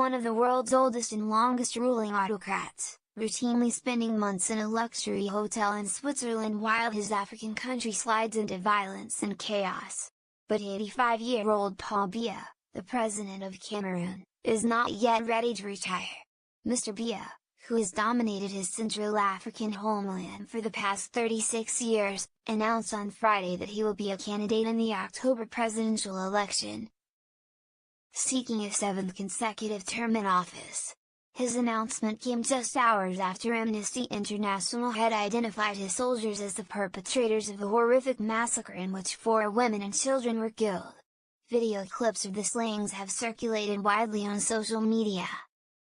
one of the world's oldest and longest ruling autocrats, routinely spending months in a luxury hotel in Switzerland while his African country slides into violence and chaos. But 85-year-old Paul Biya, the President of Cameroon, is not yet ready to retire. Mr. Biya, who has dominated his Central African homeland for the past 36 years, announced on Friday that he will be a candidate in the October presidential election, seeking a seventh consecutive term in office. His announcement came just hours after Amnesty International had identified his soldiers as the perpetrators of a horrific massacre in which 4 women and children were killed. Video clips of the slayings have circulated widely on social media.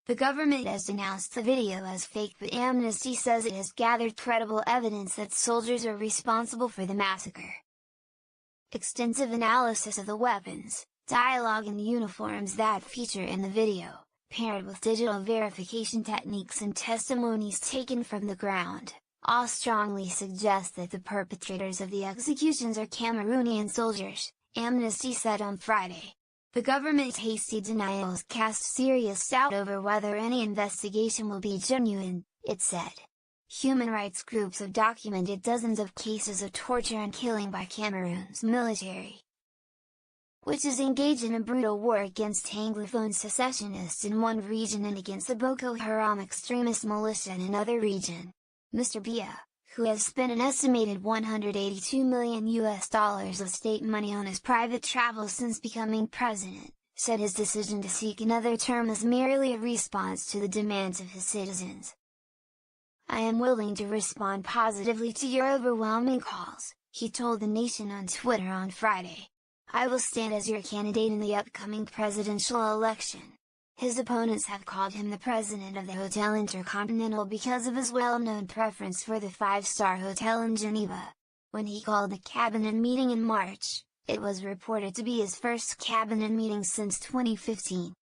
The government has denounced the video as fake, but Amnesty says it has gathered credible evidence that soldiers are responsible for the massacre. Extensive analysis of the weapons, dialogue and uniforms that feature in the video, paired with digital verification techniques and testimonies taken from the ground, all strongly suggest that the perpetrators of the executions are Cameroonian soldiers, Amnesty said on Friday. The government's hasty denials cast serious doubt over whether any investigation will be genuine, it said. Human rights groups have documented dozens of cases of torture and killing by Cameroon's military, which is engaged in a brutal war against Anglophone secessionists in one region and against the Boko Haram extremist militia in another region. Mr. Biya, who has spent an estimated $182 million of state money on his private travels since becoming president, said his decision to seek another term is merely a response to the demands of his citizens. "I am willing to respond positively to your overwhelming calls," he told the nation on Twitter on Friday. "I will stand as your candidate in the upcoming presidential election." His opponents have called him the president of the Hotel Intercontinental because of his well-known preference for the 5-star hotel in Geneva. When he called a cabinet meeting in March, it was reported to be his first cabinet meeting since 2015.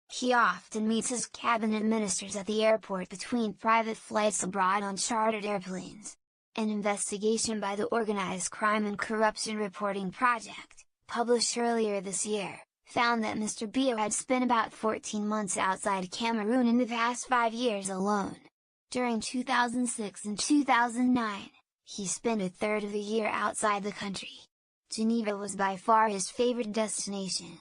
He often meets his cabinet ministers at the airport between private flights abroad on chartered airplanes. An investigation by the Organized Crime and Corruption Reporting Project, published earlier this year, found that Mr. Biya had spent about 14 months outside Cameroon in the past 5 years alone. During 2006 and 2009, he spent a third of the year outside the country. Geneva was by far his favorite destination.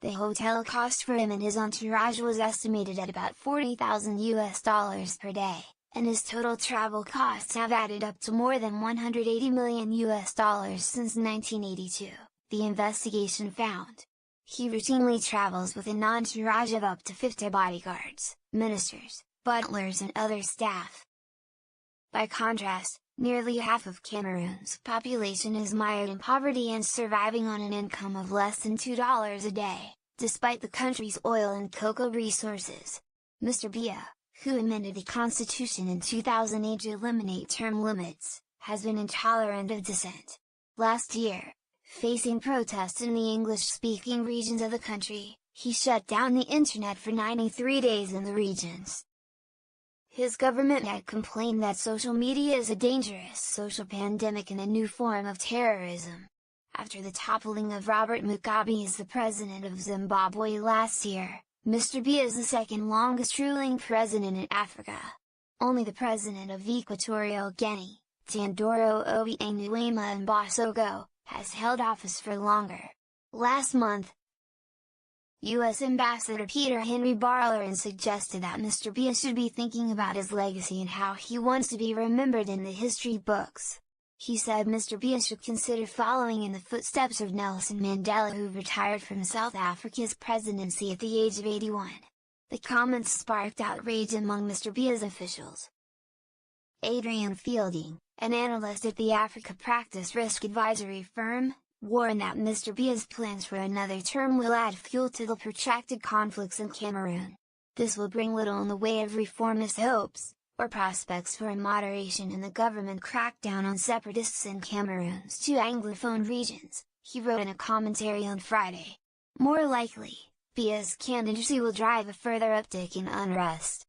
The hotel cost for him and his entourage was estimated at about $40,000 per day, and his total travel costs have added up to more than $180 million since 1982, the investigation found. He routinely travels with an entourage of up to 50 bodyguards, ministers, butlers and other staff. By contrast, nearly half of Cameroon's population is mired in poverty and surviving on an income of less than $2 a day, despite the country's oil and cocoa resources. Mr. Biya, who amended the constitution in 2008 to eliminate term limits, has been intolerant of dissent. Last year, facing protests in the English-speaking regions of the country, he shut down the internet for 93 days in the regions. His government had complained that social media is a dangerous social pandemic and a new form of terrorism. After the toppling of Robert Mugabe as the president of Zimbabwe last year, Mr. Biya is the second longest ruling president in Africa. Only the president of Equatorial Guinea, Teodoro Obiang Nguema Mbasogo, has held office for longer. Last month, U.S. Ambassador Peter Henry Barlerin suggested that Mr. Biya should be thinking about his legacy and how he wants to be remembered in the history books. He said Mr. Biya should consider following in the footsteps of Nelson Mandela, who retired from South Africa's presidency at the age of 81. The comments sparked outrage among Mr. Biya's officials. Adrian Fielding, an analyst at the Africa Practice Risk Advisory firm, warned that Mr. Biya's plans for another term will add fuel to the protracted conflicts in Cameroon. This will bring little in the way of reformist hopes, or prospects for a moderation in the government crackdown on separatists in Cameroon's 2 Anglophone regions, he wrote in a commentary on Friday. More likely, Biya's candidacy will drive a further uptick in unrest.